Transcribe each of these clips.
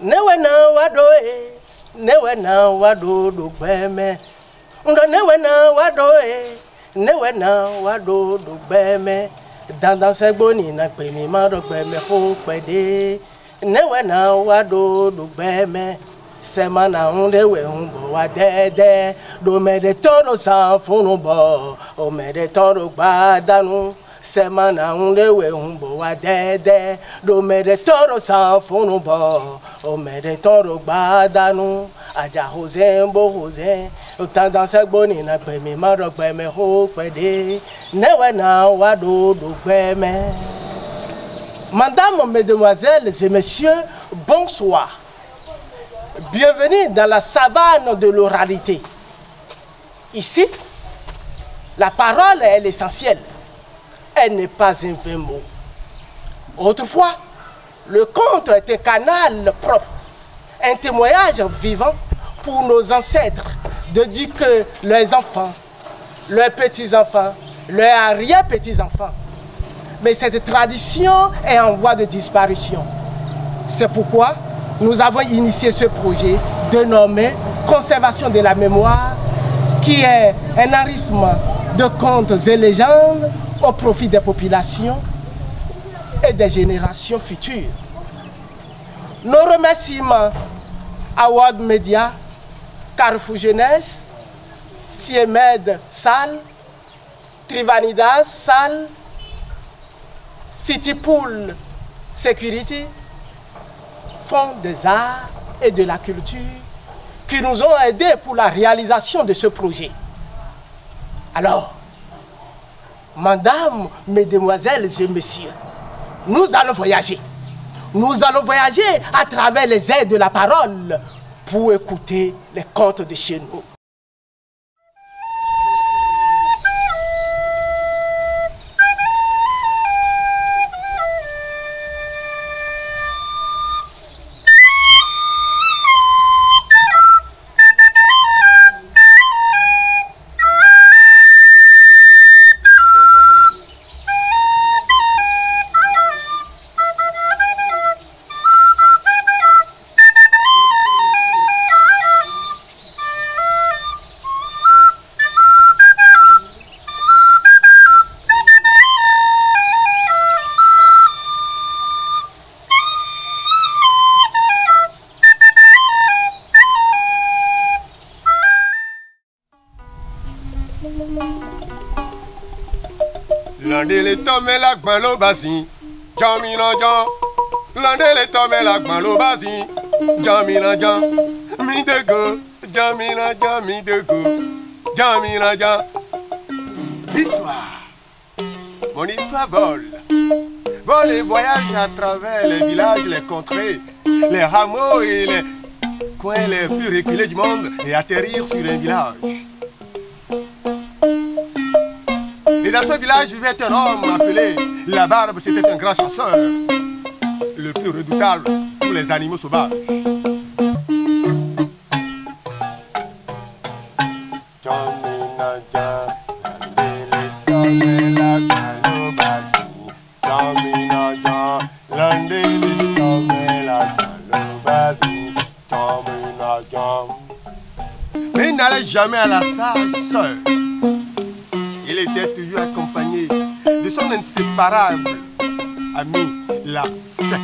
newe na wado newe na wado do gbeme ndo newe na wado newe na wado do gbeme dandan segboni na pe mi ma do gbeme fo pede newe na wado do gbeme semana undewe umbo wa dede do me de todo san funu bo o me de todo gbadanu semana undewe umbo wa dede do me de todo san funu bo o me de todo gbadanu aja hozembo hoze tandan segboni na pe mi ma do gbeme ho pede newe na wado do gbeme. Mesdames, mesdemoiselles et messieurs, bonsoir. Bienvenue dans la savane de l'oralité. Ici, la parole est l'essentiel. Elle n'est pas un vain mot. Autrefois, le conte est un canal propre, un témoignage vivant pour nos ancêtres de dire que leurs enfants, leurs petits-enfants, leurs arrière-petits-enfants. Mais cette tradition est en voie de disparition. C'est pourquoi nous avons initié ce projet dénommé Conservation de la mémoire, qui est un enrichissement de contes et légendes au profit des populations et des générations futures. Nos remerciements à World Media, Carrefour Jeunesse, Siemed Sal, Trivanidas Sal, Citypool Security, Fonds des arts et de la culture qui nous ont aidés pour la réalisation de ce projet. Alors, mesdames, mesdemoiselles et messieurs, nous allons voyager. Nous allons voyager à travers les airs de la parole pour écouter les contes de chez nous. Landele tome la gban lo basi, jami na jan. Landele tome la gban lo basi, jami na jan. Mi de go, jami na jan, mi de go, jami na jan. Histoire, mon histoire vole. Vole et voyage à travers les villages, les contrées, les hameaux et les coins les plus reculés du monde et atterrir sur un village. Et dans ce village vivait un homme appelé La Barbe. C'était un grand chasseur, le plus redoutable pour les animaux sauvages. Mais il n'allait jamais à la sage sœur. Il était toujours accompagné de son inséparable ami, la fée.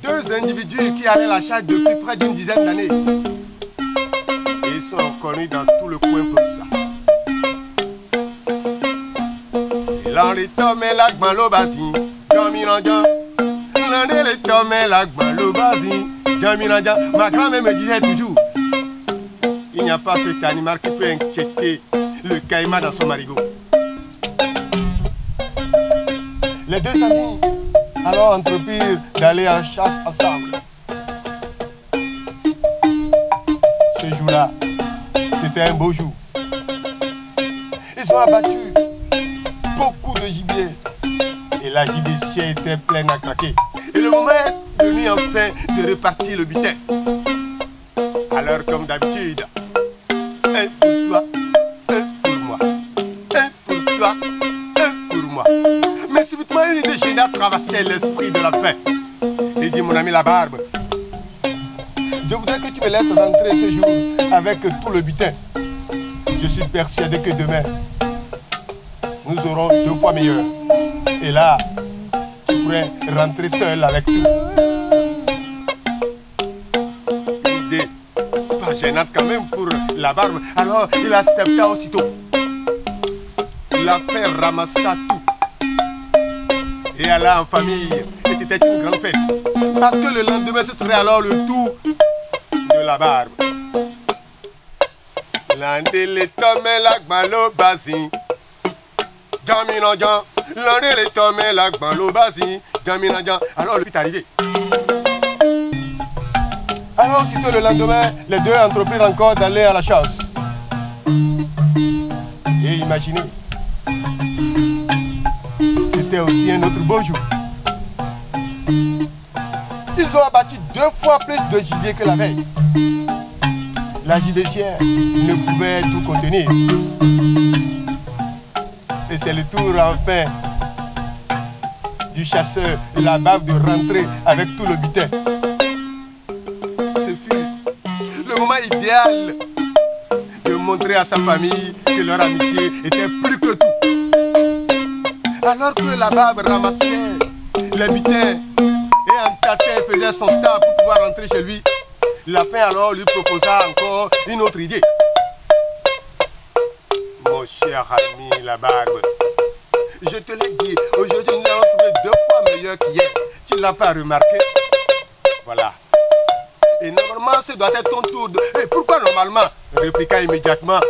Deux individus qui allaient la chasse depuis près d'une dizaine d'années. Et ils sont connus dans tout le coin pour ça. Il en est tombé la gbalobasi, Jaminandjan. Il en est tombé la gbalobasi, Jaminandjan. Ma grand-mère me disait toujours, il n'y a pas cet animal qui peut inquiéter le caïman dans son marigot. Les deux amis alors entreprirent d'aller en chasse ensemble. Ce jour-là, c'était un beau jour. Ils ont abattu beaucoup de gibier et la gibecière était pleine à craquer. Et le moment est venu enfin de repartir le butin. Alors comme d'habitude, un pour toi, un pour moi, un pour toi, un pour moi. Mais subitement une idée géniale traversait l'esprit de la fête. Et Il dit, mon ami la barbe, je voudrais que tu me laisses rentrer ce jour avec tout le butin. Je suis persuadé que demain, nous aurons 2 fois meilleur. Et là, tu pourrais rentrer seul avec tout. Une idée pas gênante quand même pour la barbe. Alors, il accepta aussitôt. L'affaire ramassa tout. Et alla en famille. Et c'était une grande fête. Parce que le lendemain, ce serait alors le tour de la barbe. Landele tome la gbalo basi. Jamina jan. Landele tome la gbalo basi. Jamina jan. Alors le fut arrivé. Alors aussitôt le lendemain, les deux entreprirent encore d'aller à la chasse. Et imaginez, c'était aussi un autre beau jour. Ils ont abattu 2 fois plus de gibier que la veille. La gibecière ne pouvait tout contenir. Et c'est le tour enfin du chasseur et la barbe de rentrer avec tout le butin. Ce fut le moment idéal de montrer à sa famille que leur amitié était plus que tout. Alors que la barbe ramassait les butins et entassait et faisait son temps pour pouvoir rentrer chez lui, la fin alors lui proposa encore une autre idée. Mon cher ami la barbe, je te l'ai dit, aujourd'hui nous allons trouver 2 fois meilleur qu'hier. Tu ne l'as pas remarqué? Voilà. Et normalement ce doit être ton tour de... Et pourquoi normalement? Répliqua immédiatement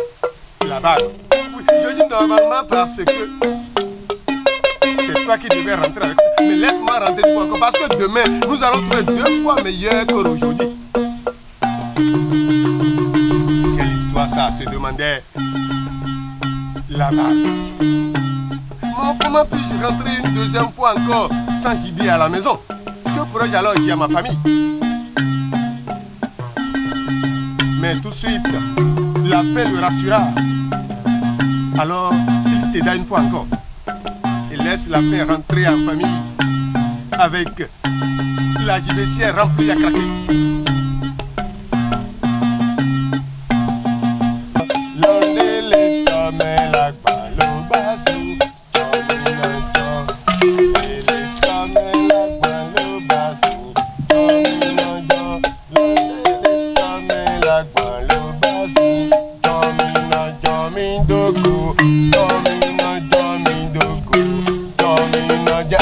la barbe. Oui, je dis normalement parce que c'est toi qui devais rentrer avec ça. Mais laisse-moi rentrer une fois encore parce que demain nous allons trouver 2 fois meilleur qu'aujourd'hui. Quelle histoire ça, se demandait la barbe. Comment puis-je rentrer une 2e fois encore sans gibier à la maison? Que pourrais-je alors dire à ma famille? Mais tout de suite, la paix le rassura. Alors, il céda une fois encore. Il laisse la paix rentrer en famille avec la gibecière remplie à craquer.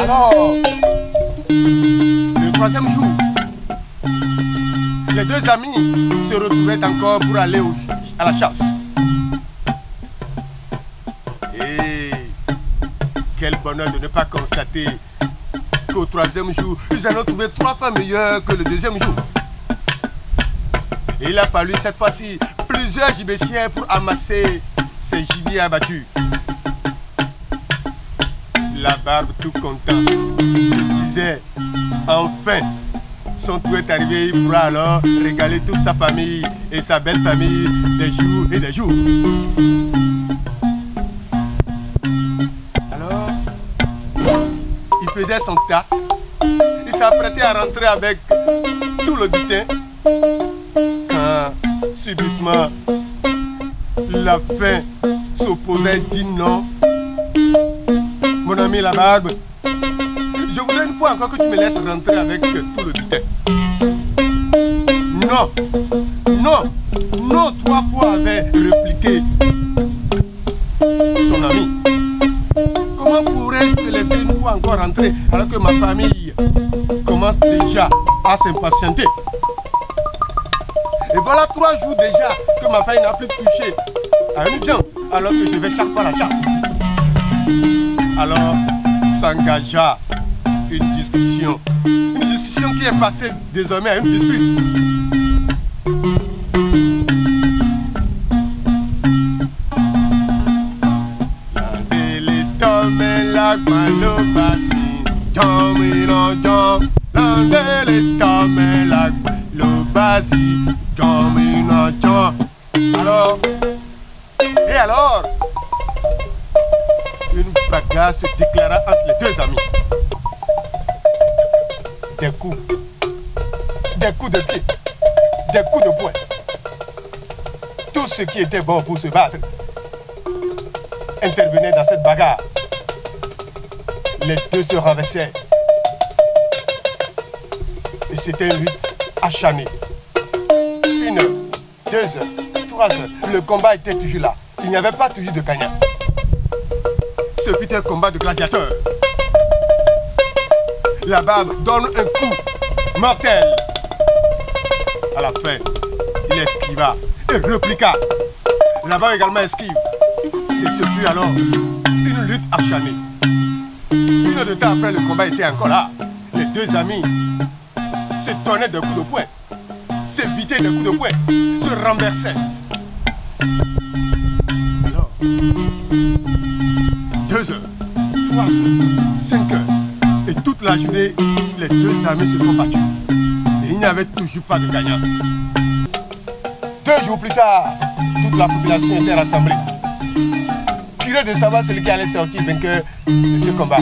Alors, le 3e jour, les 2 amis se retrouvaient encore pour aller à la chasse. Et quel bonheur de ne pas constater qu'au 3e jour, ils en ont trouvé 3 fois meilleur que le 2e jour. Et il a fallu cette fois-ci plusieurs gibecières pour amasser ces gibiers abattus. La barbe tout content se disait, enfin, son tour est arrivé, il pourra alors régaler toute sa famille et sa belle famille des jours et des jours. Alors, il faisait son tas, il s'apprêtait à rentrer avec tout le butin, quand subitement la faim s'opposait, dit non. Mon ami la barbe, je voudrais une fois encore que tu me laisses rentrer avec tout le butin. Non, non, non, 3 fois avait répliqué son ami. Comment pourrais-je te laisser une fois encore rentrer alors que ma famille commence déjà à s'impatienter? Et voilà 3 jours déjà que ma famille n'a plus touché à une viande alors que je vais chaque fois à la chasse. Alors s'engagea une discussion qui est passée désormais à une dispute. Alors, et alors, une bagarre se déclara entre les 2 amis. Des coups des coups de pied, des coups de poing. Tout ce qui était bon pour se battre intervenait dans cette bagarre. Les deux se renversaient. Et c'était une lutte acharnée. 1 heure, 2 heures, 3 heures. Le combat était toujours là. Il n'y avait pas toujours de gagnant. Ce fut un combat de gladiateurs. La barbe donne un coup mortel. À la fin, il esquiva et répliqua. La barbe également esquive. Et ce fut alors une lutte acharnée. 1 heure de temps après, le combat était encore là. Les deux amis se donnaient des coups de poing, s'évitaient des coups de poing, se renversaient. Alors, 2 heures, 3 heures, 5 heures, et toute la journée, les deux amis se sont battus. Et il n'y avait toujours pas de gagnant. 2 jours plus tard, toute la population était rassemblée, curieux de savoir celui qui allait sortir vainqueur de ce combat.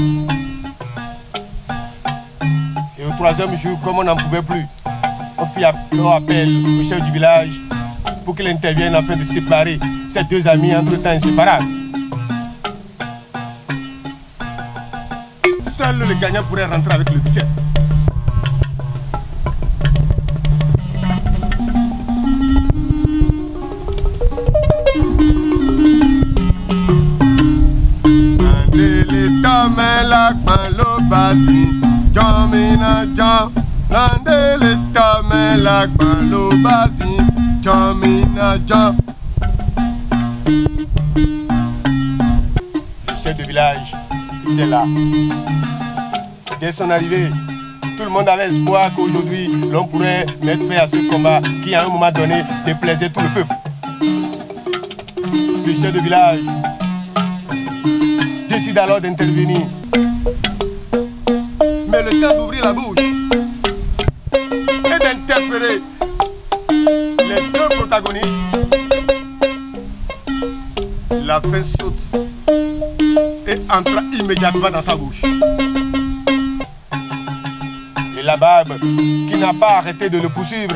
Et au 3e jour, comme on n'en pouvait plus, on fit appel au chef du village pour qu'il intervienne afin de séparer ces deux amis entre-temps inséparables. Seul le gagnant pourrait rentrer avec le butin. Le chef de village était là. Dès son arrivée, tout le monde avait espoir qu'aujourd'hui l'on pourrait mettre fin à ce combat qui à un moment donné déplaisait tout le peuple. Le chef de village décide alors d'intervenir. Mais le temps d'ouvrir la bouche et d'interpeller les deux protagonistes, la fin saute et entra immédiatement dans sa bouche. Et la barbe, qui n'a pas arrêté de le poursuivre,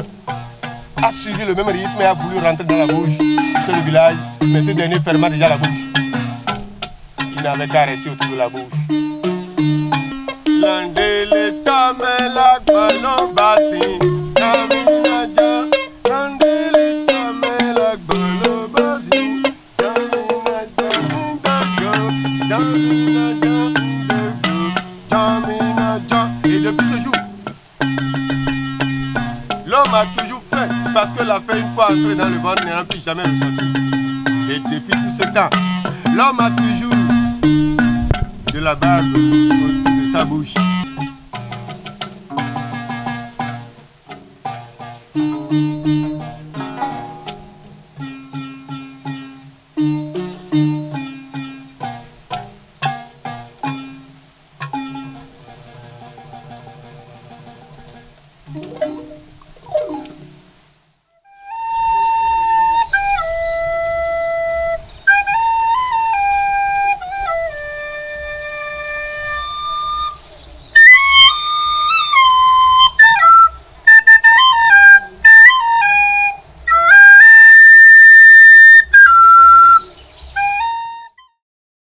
a suivi le même rythme et a voulu rentrer dans la bouche sur le village, mais ce dernier ferma déjà la bouche. Il n'avait qu'à rester autour de la bouche. Et depuis ce jour, l'homme a toujours faim parce que la faim, une fois entré dans le ventre, n'en a plus jamais ressenti. Et depuis tout ce temps, l'homme a toujours de la barbe autour de sa bouche.